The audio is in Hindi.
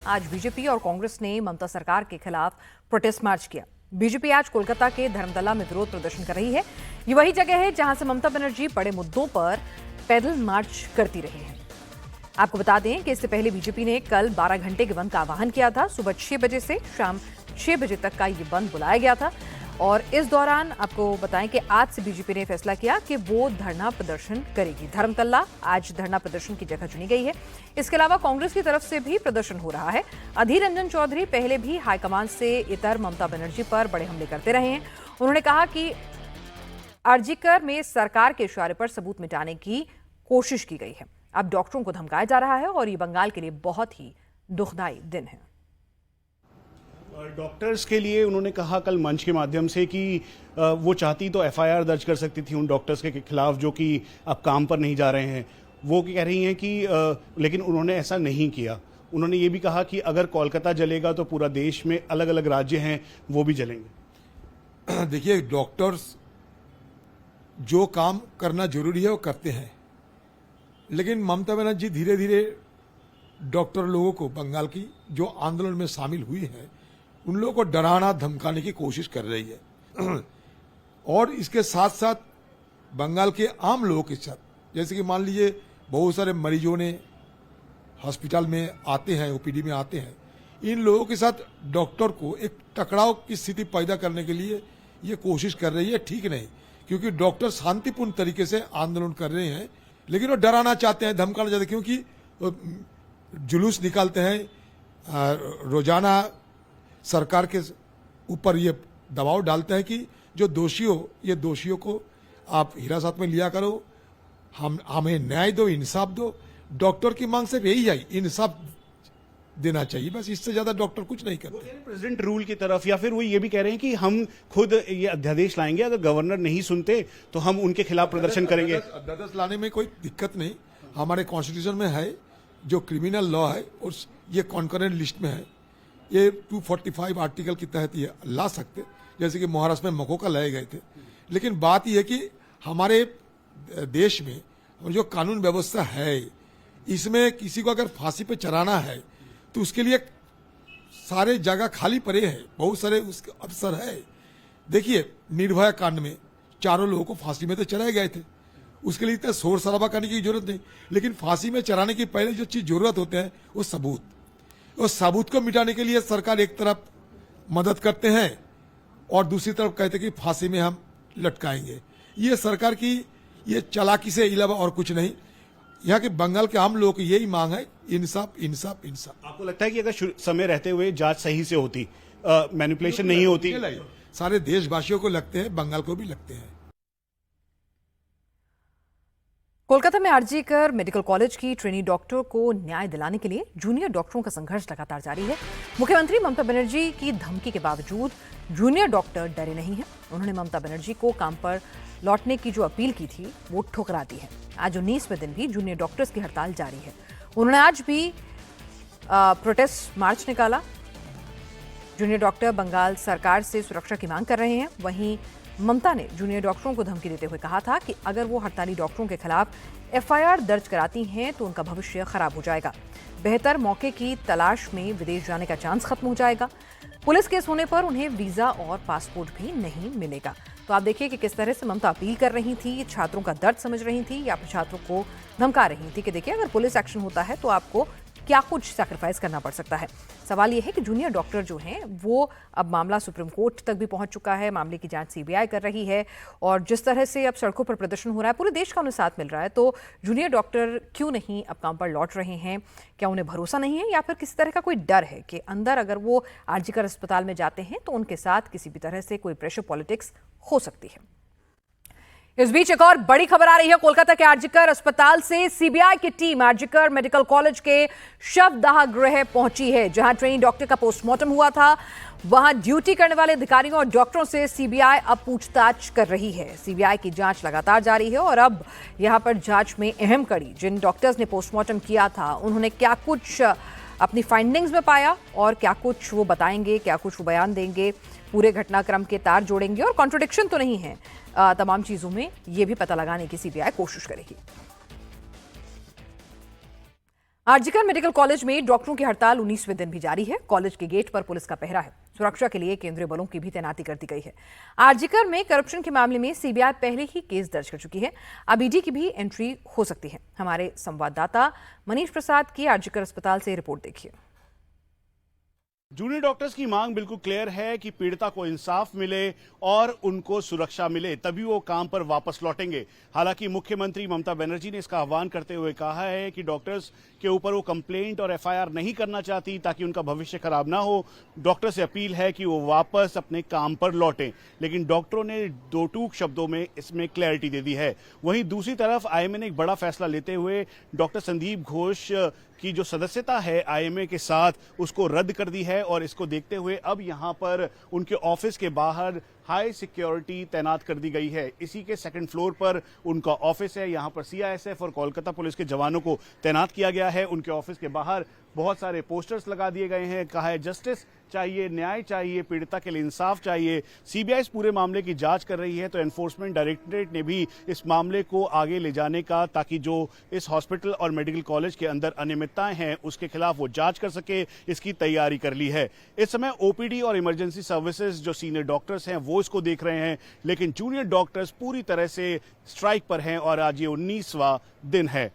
आज बीजेपी और कांग्रेस ने ममता सरकार के खिलाफ प्रोटेस्ट मार्च किया। बीजेपी आज कोलकाता के धर्मतला में विरोध प्रदर्शन कर रही है। ये वही जगह है जहां से ममता बनर्जी बड़े मुद्दों पर पैदल मार्च करती रही है। आपको बता दें कि इससे पहले बीजेपी ने कल 12 घंटे के बंद का आह्वान किया था। सुबह 6 बजे से शाम 6 बजे तक का ये बंद बुलाया गया था और इस दौरान आपको बताएं कि आज से बीजेपी ने फैसला किया कि वो धरना प्रदर्शन करेगी। धर्मतला आज धरना प्रदर्शन की जगह चुनी गई है। इसके अलावा कांग्रेस की तरफ से भी प्रदर्शन हो रहा है। अधीर रंजन चौधरी पहले भी हाईकमान से इतर ममता बनर्जी पर बड़े हमले करते रहे हैं। उन्होंने कहा कि आरजीकर में सरकार के इशारे पर सबूत मिटाने की कोशिश की गई है। अब डॉक्टरों को धमकाया जा रहा है और ये बंगाल के लिए बहुत ही दुखदाई दिन है। डॉक्टर्स के लिए उन्होंने कहा कल मंच के माध्यम से कि वो चाहती तो एफआईआर दर्ज कर सकती थी उन डॉक्टर्स के खिलाफ जो कि अब काम पर नहीं जा रहे हैं। वो कह रही हैं कि लेकिन उन्होंने ऐसा नहीं किया। उन्होंने ये भी कहा कि अगर कोलकाता जलेगा तो पूरा देश में अलग अलग राज्य हैं वो भी जलेंगे। देखिए, डॉक्टर्स जो काम करना जरूरी है वो करते हैं, लेकिन ममता बनर्जी धीरे धीरे डॉक्टर लोगों को, बंगाल की जो आंदोलन में शामिल हुई है, उन लोगों को डराना धमकाने की कोशिश कर रही है। और इसके साथ साथ बंगाल के आम लोगों के साथ, जैसे कि मान लीजिए बहुत सारे मरीजों ने हॉस्पिटल में आते हैं, ओपीडी में आते हैं, इन लोगों के साथ डॉक्टर को एक टकराव की स्थिति पैदा करने के लिए ये कोशिश कर रही है। ठीक नहीं, क्योंकि डॉक्टर शांतिपूर्ण तरीके से आंदोलन कर रहे हैं, लेकिन वो डराना चाहते हैं, धमकाना चाहते हैं, क्योंकि जुलूस निकालते हैं, रोजाना सरकार के ऊपर ये दबाव डालते हैं कि जो दोषी हो, ये दोषियों को आप हिरासत में लिया करो, हमें न्याय दो, इंसाफ दो। डॉक्टर की मांग सिर्फ यही है, इंसाफ देना चाहिए, बस इससे ज्यादा डॉक्टर कुछ नहीं करते। प्रेसिडेंट रूल की तरफ, या फिर वो ये भी कह रहे हैं कि हम खुद ये अध्यादेश लाएंगे, अगर गवर्नर नहीं सुनते तो हम उनके खिलाफ प्रदर्शन करेंगे। अध्यादेश लाने में कोई दिक्कत नहीं, हमारे कॉन्स्टिट्यूशन में है, जो क्रिमिनल लॉ है और ये कॉन्करेंट लिस्ट में है, ये 245 आर्टिकल के तहत ये ला सकते, जैसे कि महाराष्ट्र में मकोका लाए गए थे। लेकिन बात यह है कि हमारे देश में जो कानून व्यवस्था है, इसमें किसी को अगर फांसी पे चढ़ाना है तो उसके लिए सारे जगह खाली पड़े हैं, बहुत सारे उसके अवसर है। देखिए, निर्भया कांड में 4 लोगों को फांसी में तो चढ़ाए गए थे, उसके लिए इतना शोर शराबा करने की जरूरत नहीं। लेकिन फांसी में चढ़ाने की पहले जो चीज जरूरत होते हैं वो सबूत, उस सबूत को मिटाने के लिए सरकार एक तरफ मदद करते हैं और दूसरी तरफ कहते हैं कि फांसी में हम लटकाएंगे। ये सरकार की ये चालाकी से अलावा और कुछ नहीं। यहाँ के बंगाल के आम लोगों की यही मांग है, इंसाफ इंसाफ इंसाफ। आपको लगता है कि अगर समय रहते हुए जांच सही से होती, मैनिपुलेशन नहीं होती? सारे देशवासियों को लगते हैं, बंगाल को भी लगते हैं। कोलकाता में आरजीकर मेडिकल कॉलेज की ट्रेनी डॉक्टर को न्याय दिलाने के लिए जूनियर डॉक्टरों का संघर्ष लगातार जारी है। मुख्यमंत्री ममता बनर्जी की धमकी के बावजूद जूनियर डॉक्टर डरे नहीं हैं। उन्होंने ममता बनर्जी को काम पर लौटने की जो अपील की थी वो ठुकरा दी है। आज 19वें दिन भी जूनियर डॉक्टर्स की हड़ताल जारी है। उन्होंने आज भी प्रोटेस्ट मार्च निकाला। जूनियर डॉक्टर बंगाल सरकार से सुरक्षा की मांग कर रहे हैं। वहीं ममता ने जूनियर डॉक्टरों को धमकी देते हुए कहा था कि अगर वो हड़ताली डॉक्टरों के खिलाफ एफआईआर दर्ज कराती हैं तो उनका भविष्य खराब हो जाएगा। बेहतर मौके की तलाश में विदेश जाने का चांस खत्म हो जाएगा। पुलिस केस होने पर उन्हें वीजा और पासपोर्ट भी नहीं मिलेगा। तो आप देखिए कि किस तरह से ममता अपील कर रही थी, छात्रों का दर्द समझ रही थी या फिर छात्रों को धमका रही थी कि देखिए अगर पुलिस एक्शन होता है तो आपको क्या कुछ सैक्रिफाइस करना पड़ सकता है। सवाल यह है कि जूनियर डॉक्टर जो हैं वो अब मामला सुप्रीम कोर्ट तक भी पहुंच चुका है। मामले की जांच सीबीआई कर रही है और जिस तरह से अब सड़कों पर प्रदर्शन हो रहा है, पूरे देश का उन्हें साथ मिल रहा है, तो जूनियर डॉक्टर क्यों नहीं अब काम पर लौट रहे हैं? क्या उन्हें भरोसा नहीं है या फिर किसी तरह का कोई डर है कि अंदर अगर वो आरजीकर अस्पताल में जाते हैं तो उनके साथ किसी भी तरह से कोई प्रेशर पॉलिटिक्स हो सकती है? इस बीच एक और बड़ी खबर आ रही है। कोलकाता के आरजीकर अस्पताल से सीबीआई की टीम आरजीकर मेडिकल कॉलेज के शवदाह गृह पहुंची है, जहां ट्रेनी डॉक्टर का पोस्टमार्टम हुआ था। वहां ड्यूटी करने वाले अधिकारियों और डॉक्टरों से सीबीआई अब पूछताछ कर रही है। सीबीआई की जांच लगातार जारी है और अब यहां पर जांच में अहम कड़ी, जिन डॉक्टर्स ने पोस्टमार्टम किया था उन्होंने क्या कुछ अपनी फाइंडिंग्स में पाया और क्या कुछ वो बताएंगे, क्या कुछ वो बयान देंगे, पूरे घटनाक्रम के तार जोड़ेंगे और कॉन्ट्रडिक्शन तो नहीं है, तमाम चीजों में ये भी पता लगाने की सीबीआई कोशिश करेगी। आरजीकर मेडिकल कॉलेज में डॉक्टरों की हड़ताल 19वें दिन भी जारी है। कॉलेज के गेट पर पुलिस का पहरा है। सुरक्षा के लिए केंद्रीय बलों की भी तैनाती कर दी गई है। आरजीकर में करप्शन के मामले में सीबीआई पहले ही केस दर्ज कर चुकी है। अब ईडी की भी एंट्री हो सकती है। हमारे संवाददाता मनीष प्रसाद की आरजीकर अस्पताल से रिपोर्ट देखिए। जूनियर डॉक्टर्स की मांग बिल्कुल क्लियर है कि पीड़िता को इंसाफ मिले और उनको सुरक्षा मिले, तभी वो काम पर वापस लौटेंगे। हालांकि मुख्यमंत्री ममता बनर्जी ने इसका आह्वान करते हुए कहा है कि डॉक्टर्स के ऊपर वो कंप्लेंट और एफआईआर नहीं करना चाहती ताकि उनका भविष्य खराब ना हो। डॉक्टर से अपील है कि वो वापस अपने काम पर लौटें, लेकिन डॉक्टरों ने दो टूक शब्दों में इसमें क्लैरिटी दे दी है। वहीं दूसरी तरफ आईएमए ने एक बड़ा फैसला लेते हुए डॉक्टर संदीप घोष की जो सदस्यता है आईएमए के साथ उसको रद्द कर दी है और इसको देखते हुए अब यहां पर उनके ऑफिस के बाहर हाई सिक्योरिटी तैनात कर दी गई है। इसी के सेकंड फ्लोर पर उनका ऑफिस है। यहां पर सीआईएसएफ और कोलकाता पुलिस के जवानों को तैनात किया गया है। उनके ऑफिस के बाहर बहुत सारे पोस्टर्स लगा दिए गए हैं। कहा है जस्टिस चाहिए, न्याय चाहिए, पीड़िता के लिए इंसाफ चाहिए। सीबीआई इस पूरे मामले की जांच कर रही है, तो एनफोर्समेंट डायरेक्टरेट ने भी इस मामले को आगे ले जाने का, ताकि जो इस हॉस्पिटल और मेडिकल कॉलेज के अंदर अनियमितताएं हैं उसके खिलाफ वो जांच कर सके, इसकी तैयारी कर ली है। इस समय ओपीडी और इमरजेंसी सर्विसेज जो सीनियर डॉक्टर्स हैं वो इसको देख रहे हैं, लेकिन जूनियर डॉक्टर्स पूरी तरह से स्ट्राइक पर हैं और आज ये 19वां दिन है।